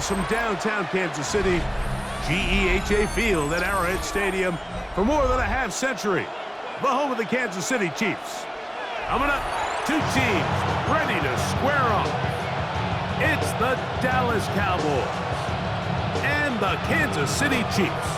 miles from downtown Kansas City, GEHA Field at Arrowhead Stadium for more than a half century. The home of the Kansas City Chiefs. Coming up, two teams ready to square off. It's the Dallas Cowboys and the Kansas City Chiefs.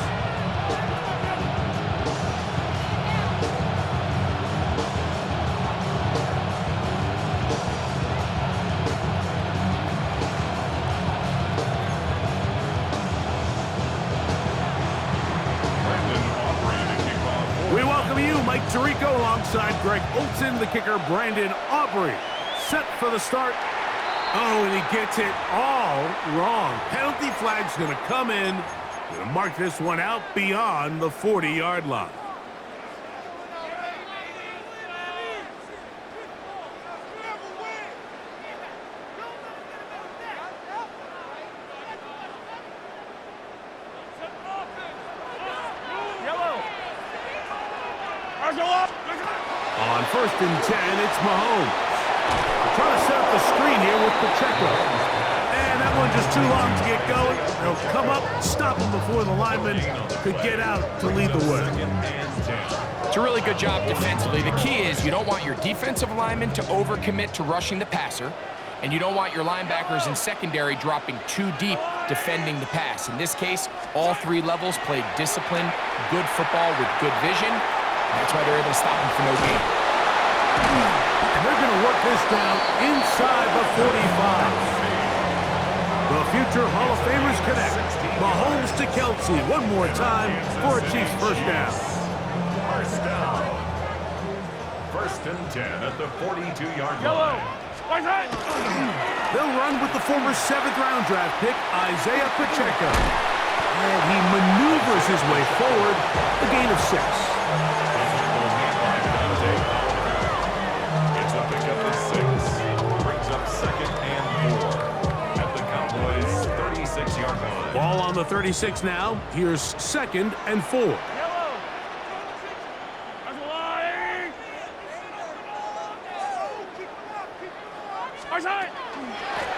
Mike Tirico alongside Greg Olsen, the kicker Brandon Aubrey. Set for the start. Oh, and he gets it all wrong. Penalty flag's going to come in. Going to mark this one out beyond the 40-yard line. On 1st and 10, it's Mahomes. They're trying to set up the screen here with Pacheco. And that one just too long to get going. They'll come up, stop him before the lineman could get out to lead the way. It's a really good job defensively. The key is you don't want your defensive linemen to overcommit to rushing the passer, and you don't want your linebackers in secondary dropping too deep defending the pass. In this case, all three levels played disciplined, good football with good vision. That's why they're able to stop him for no gain. And they're going to work this down inside the 45. The future Hall of Famers connect. Mahomes to Kelsey one more time for a Chiefs first down. First down. 1st and 10 at the 42-yard line. They'll run with the former 7th-round draft pick, Isaiah Pacheco. And he maneuvers his way forward, a gain of 6. It's a pickup of 6. Brings up 2nd and 4 at the Cowboys' 36-yard line. Ball on the 36 now. Here's 2nd and 4.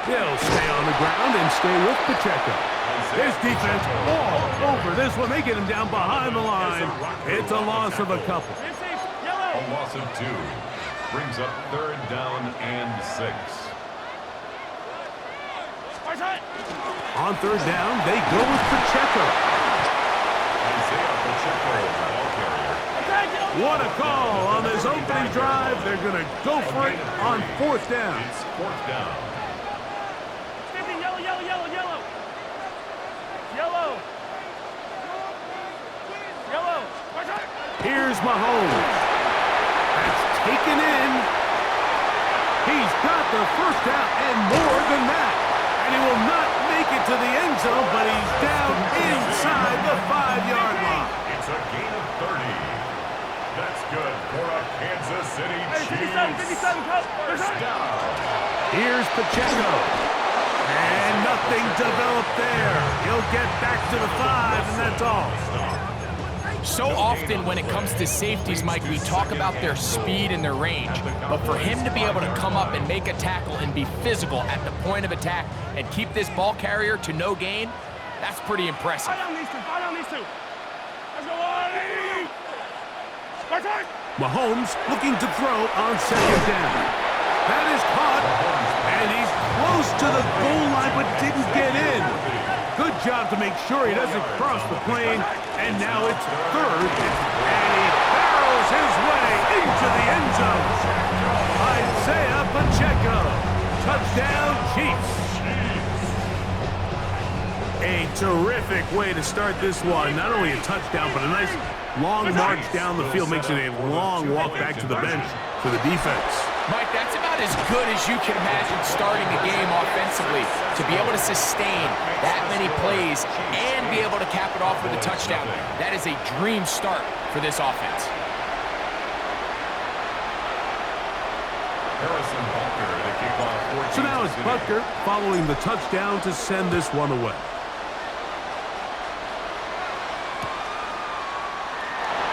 They'll stay on the ground and stay with Pacheco. His defense all over this one. They get him down behind the line. It's a loss of a couple. A loss of 2. Brings up 3rd down and 6. On 3rd down, they go with Pacheco. Isaiah Pacheco, ball carrier. What a call on this opening drive. They're going to go for it on 4th down. It's 4th down. Here's Mahomes. That's taken in. He's got the first down and more than that. And he will not make it to the end zone, but he's down inside the 5-yard line. It's a gain of 30. That's good for a Kansas City Chiefs. First down. Here's Pacheco. And nothing developed there. He'll get back to the 5, and that's all. So often when it comes to safeties, Mike, we talk about their speed and their range. But for him to be able to come up and make a tackle and be physical at the point of attack and keep this ball carrier to no gain, that's pretty impressive. Mahomes looking to throw on 2nd down. That is caught, and he's close to the goal line but didn't get in. Good job to make sure he doesn't cross the plane, and now it's 3rd, and he barrels his way into the end zone. Isaiah Pacheco, touchdown Chiefs. A terrific way to start this one. Not only a touchdown, but a nice long march down the field. Makes it a long walk back to the bench for the defense. Mike, that's about as good as you can imagine starting a game offensively. To be able to sustain that many plays and be able to cap it off with a touchdown, that is a dream start for this offense. Harrison Butker to kick off. So now it's Butker following the touchdown to send this one away.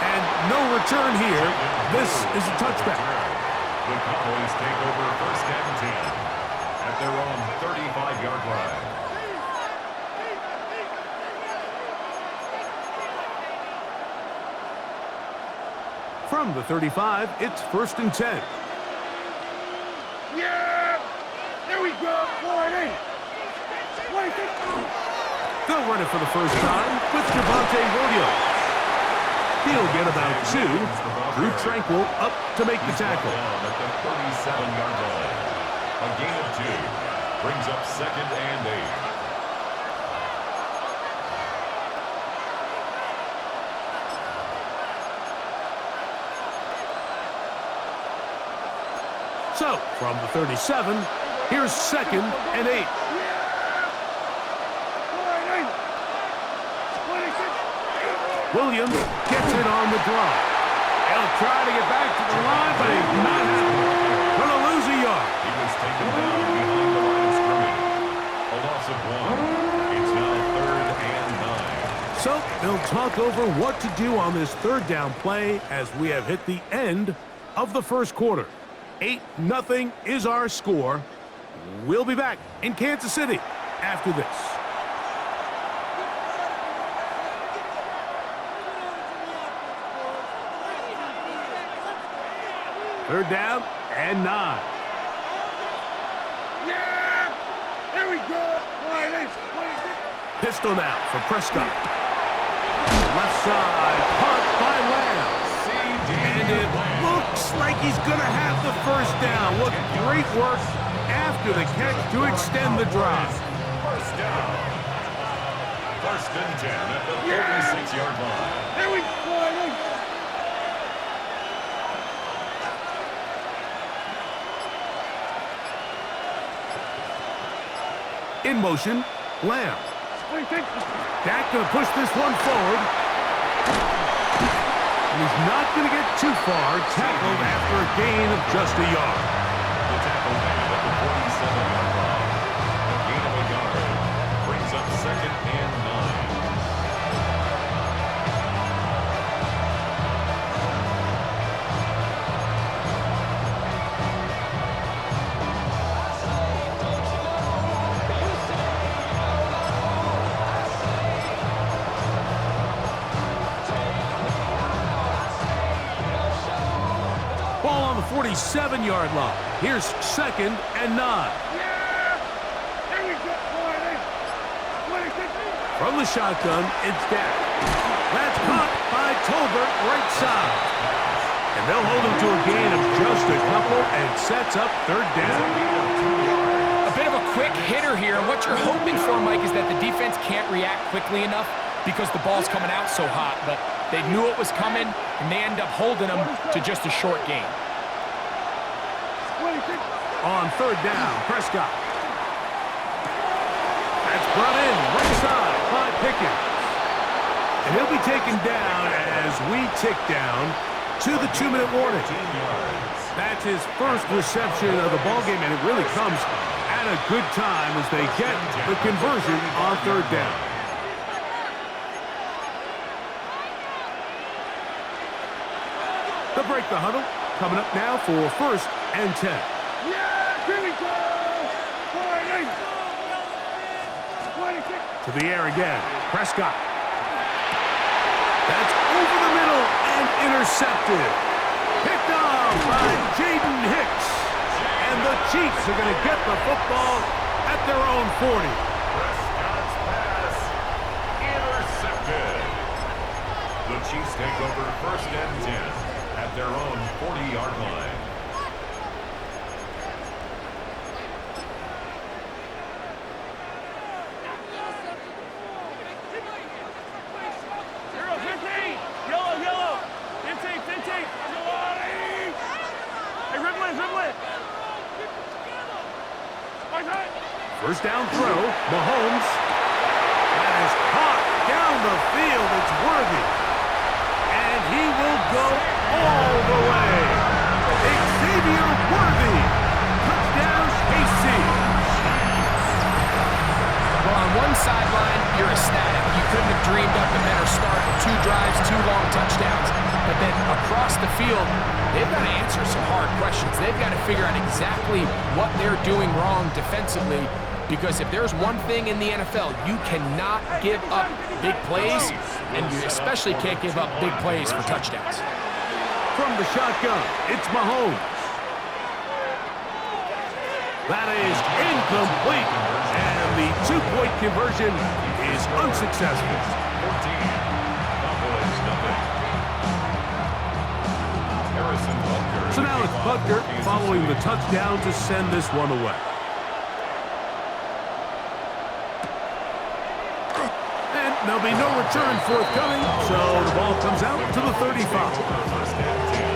And no return here. This is a touchback. The Cowboys take over 1st and 10 at their own 35-yard line. From the 35, it's 1st and 10. Yeah! There we go! 40! They'll run it for the first time with Javonte Williams. He'll get about 2. Drew Tranquill up to make the tackle. At the 37-yard line. A gain of 2 brings up 2nd and 8. So, from the 37, here's 2nd and 8. Williams gets it on the draw. He'll try to get back to the line, but he's not happening. Gonna lose a yard. He was taken down behind the line of scrimmage. A loss of 1. It's now 3rd and 9. So they'll talk over what to do on this 3rd down play as we have hit the end of the first quarter. 8-0 is our score. We'll be back in Kansas City after this. Third down and 9. Yeah! There we go! Pistol now for Prescott. Left side, punt by Lamb. And it looks like he's going to have the first down. What great work after the catch to extend the drive. First down. 1st and 10 at the 36-yard line. There we go! In motion, Lamb. Dak going to push this one forward. And he's not going to get too far. Tackled after a gain of just a yard. The tackle made at the 47-yard line. A gain of a yard brings up 2nd and 9. Ball on the 47-yard line. Here's 2nd and 9. Yeah! There we go! From the shotgun, it's Dak. That's caught by Tolbert right side. And they'll hold him to a gain of just a couple and sets up 3rd down. A bit of a quick hitter here, and what you're hoping for, Mike, is that the defense can't react quickly enough because the ball's coming out so hot. But they knew it was coming, and they end up holding them to just a short gain. On 3rd down, Prescott. That's brought in right side by Pickens. And he'll be taken down as we tick down to the 2-minute warning. That's his first reception of the ballgame, and it really comes at a good time as they get the conversion on 3rd down. They'll break the huddle. Coming up now for 1st and 10. Yeah! Here we go! 26. To the air again. Prescott. That's over the middle and intercepted. Picked off by Jaden Hicks. And the Chiefs are going to get the football at their own 40. Prescott's pass intercepted. The Chiefs take over 1st and 10 at their own 40-yard line. First down throw, Mahomes. That is caught down the field. It's Worthy. And he will go all the way. Xavier Worthy. Touchdown, KC. Well, on one sideline, you're ecstatic. You couldn't have dreamed up a better start. 2 drives, 2 long touchdowns. But then across the field, they've got to answer some hard questions. They've got to figure out exactly what they're doing wrong defensively, because if there's one thing in the NFL, you cannot give up big plays, and you especially can't give up big plays for touchdowns. From the shotgun, it's Mahomes. That is incomplete. And the two-point conversion is unsuccessful. 14. Cowboys nothing. Harrison Butker. So now it's Butker following the touchdown to send this one away. And there'll be no return forthcoming, so the ball comes out to the 35. First and 10.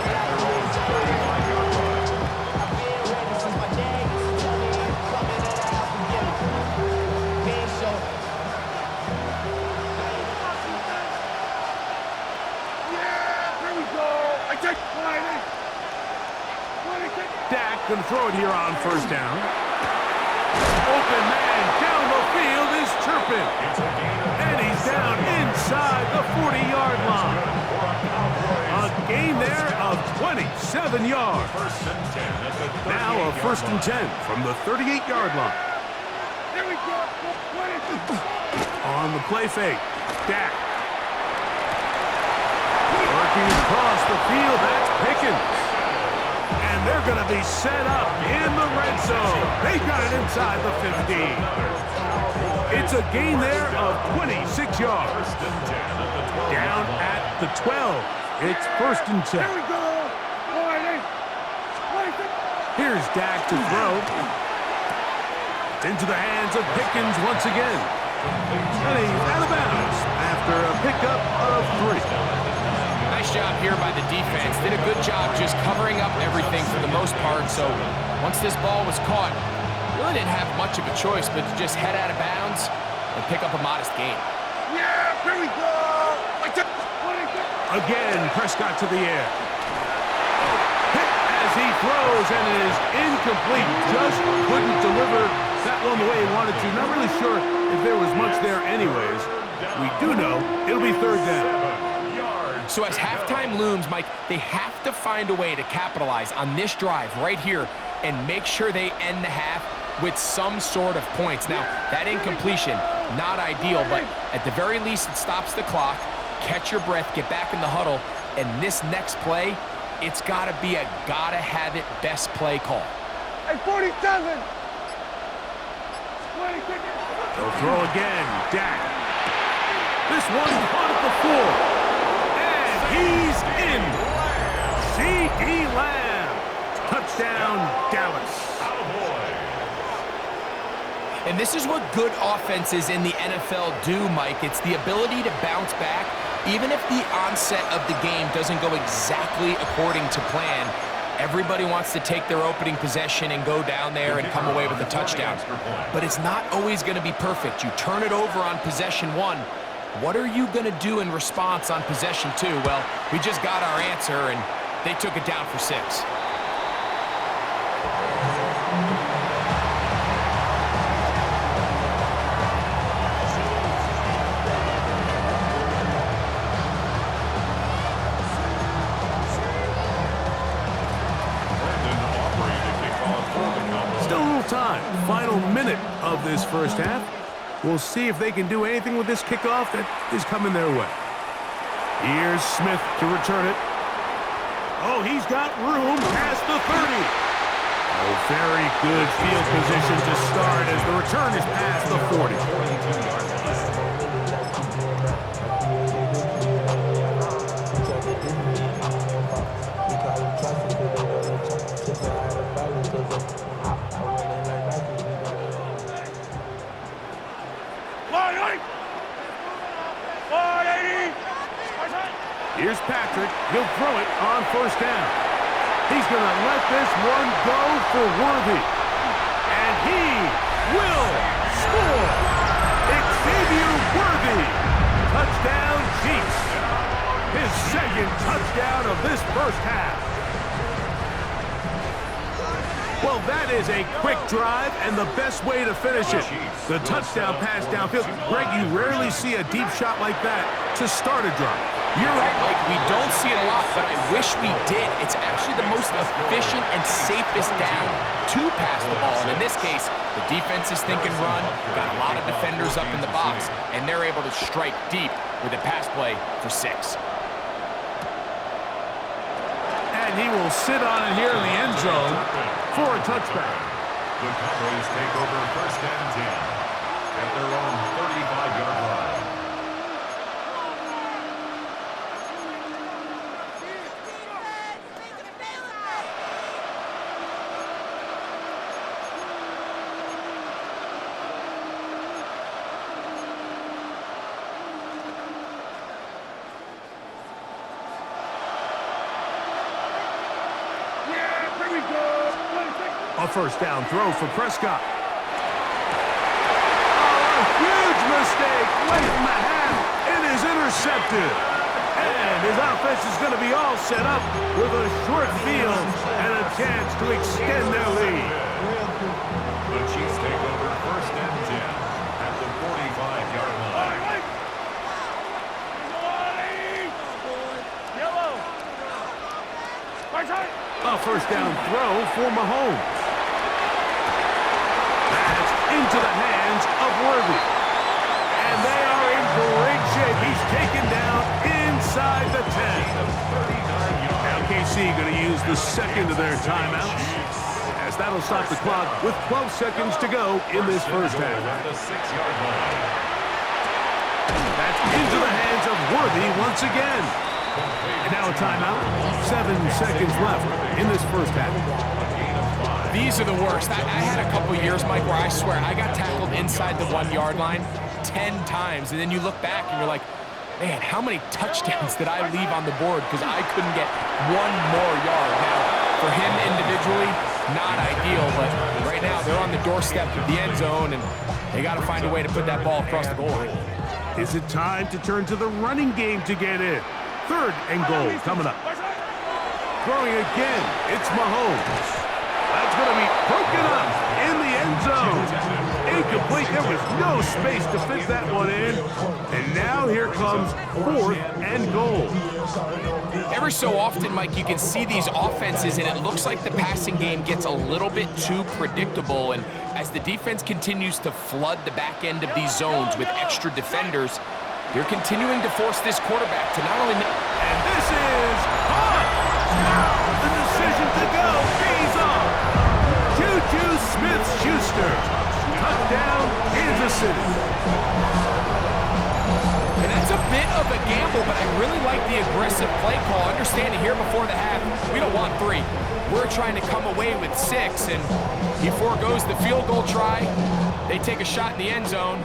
At their own 35-yard line. Yeah, here we go. I take 20. Dak can throw it here on first down. Open man down the field is Turpin. It's a gain of And he's down inside the 40-yard line. A gain there of 27 yards. first and 10 at the 38-yard Now a first and 10 from the 38-yard line. Here we go. 20. On the play fake, Dak. Working across the field, that's Pickens. And they're going to be set up in the red zone. They got it inside the 15. It's a gain there of 26 yards. First and 10 at the 12. Down at the 12. It's first and 10. Here we go. 20. 26. Here's Dak to throw. It's into the hands of Pickens once again. And he's out of bounds after a pickup of 3. Nice job here by the defense. Did a good job just covering up everything for the most part. So once this ball was caught, really didn't have much of a choice but to just head out of bounds and pick up a modest gain. Yeah, here we go. I took 26. Again, Prescott to the air. Hit as he throws, and it is incomplete. Just couldn't deliver that one the way he wanted to. Not really sure if there was much there anyways. We do know it'll be third down. So as halftime looms, Mike, they have to find a way to capitalize on this drive right here and make sure they end the half with some sort of points. Now, that incompletion, not ideal, but at the very least, it stops the clock. Catch your breath, get back in the huddle, and this next play, it's got to be a gotta-have-it best play call. Hey, 47. 26. They'll throw again. Dak. This one caught at the 4. And he's in. C.D. Lamb. Touchdown, Dallas. And this is what good offenses in the NFL do, Mike. It's the ability to bounce back, even if the onset of the game doesn't go exactly according to plan. Everybody wants to take their opening possession and go down there and come away with a touchdown. But it's not always going to be perfect. You turn it over on possession 1. What are you going to do in response on possession 2? Well, we just got our answer, and they took it down for 6. Still a little time. Final minute of this first half. We'll see if they can do anything with this kickoff that is coming their way. Here's Smith to return it. Oh, he's got room past the 30. Oh, very good field position to start as the return is past the 40. Here's Patrick. He'll throw it on first down. He's going to let this one go for Worthy. And he will score. Xavier Worthy. Touchdown, Chiefs. His second touchdown of this first half. Well, that is a quick drive and the best way to finish it. The touchdown pass downfield. Greg, you rarely see a deep shot like that to start a drive. You're right, Mike. We don't see it a lot, but I wish we did. It's actually the most efficient and safest down to pass the ball. And in this case, the defense is thinking run, got a lot of defenders up in the box, and they're able to strike deep with a pass play for 6. And he will sit on it here in the end zone for a touchback. The Cowboys take over first and 10 at their own 35-yard line. A first down throw for Prescott. Oh, a huge mistake late in the half. It is intercepted. And his offense is going to be all set up with a short field and a chance to extend their lead. The Chiefs take over first and 10 at the 45-yard line. A first down throw for Mahomes. That's into the hands of Worthy. And they are in great shape. He's taken down inside the 10. Now KC going to use the second of their timeouts, as that'll stop the clock with 12 seconds to go in this first half. At the 6-yard line. That's into the hands of Worthy once again. And now a timeout. 7 seconds left in this first half. These are the worst. I had a couple years, Mike, where I swear I got tackled inside the 1-yard line 10 times. And then you look back and you're like, man, how many touchdowns did I leave on the board because I couldn't get one more yard? Now, for him individually, not ideal, but right now they're on the doorstep of the end zone, and they got to find a way to put that ball across the goal line. Is it time to turn to the running game to get in? Third and goal coming up. Throwing again, it's Mahomes. That's going to be broken up in the end zone. Incomplete. There was no space to fit that one in. And now here comes fourth and goal. Every so often, Mike, you can see these offenses, and it looks like the passing game gets a little bit too predictable. And as the defense continues to flood the back end of these zones with extra defenders, they're continuing to force this quarterback to not only... And this is caught! Now the decision to go pays off. Juju Smith-Schuster. Touchdown, Kansas City. And that's a bit of a gamble, but I really like the aggressive play call. Understanding here before the half, we don't want 3. We're trying to come away with 6, and he forgoes the field goal try. They take a shot in the end zone,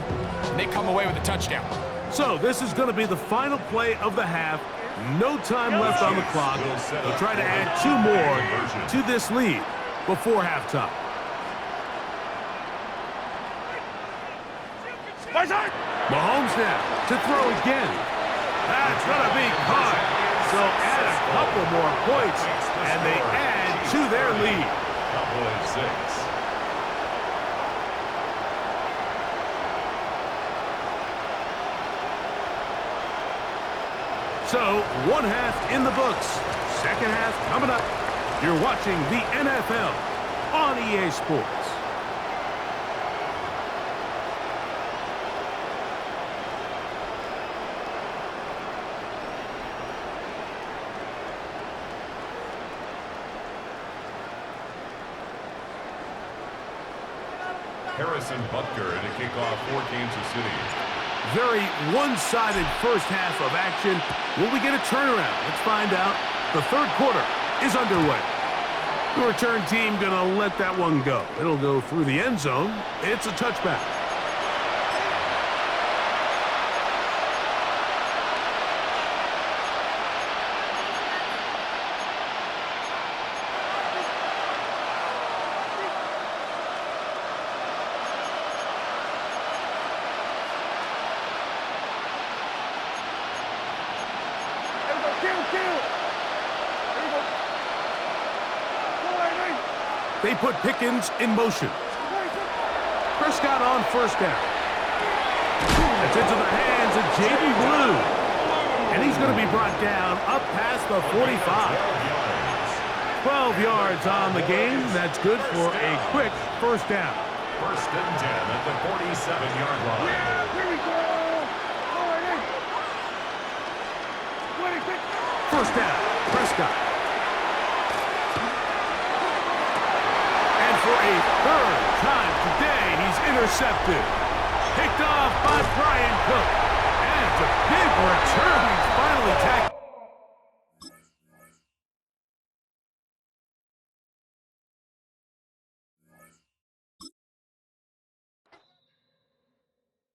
and they come away with a touchdown. So this is going to be the final play of the half. No time left on the clock. They'll try to add 2 more to this lead before halftime. Mahomes now to throw again. That's going to be caught. So add a couple more points, and they add to their lead. Cowboys 6. So, one half in the books. Second half coming up. You're watching the NFL on EA Sports. Harrison Butker to kick off for Kansas City. Very one-sided first half of action. Will we get a turnaround? Let's find out. The third quarter is underway. The return team going to let that one go. It'll go through the end zone. It's a touchback. They put Pickens in motion. Prescott on first down. That's into the hands of J.B. Blue. And he's going to be brought down up past the 45. 12 yards on the game. That's good for a quick first down. First and 10 at the 47-yard line. Here we go. First down, Prescott. for a third time today, he's intercepted. Picked off by Brian Cook. And it's a big return.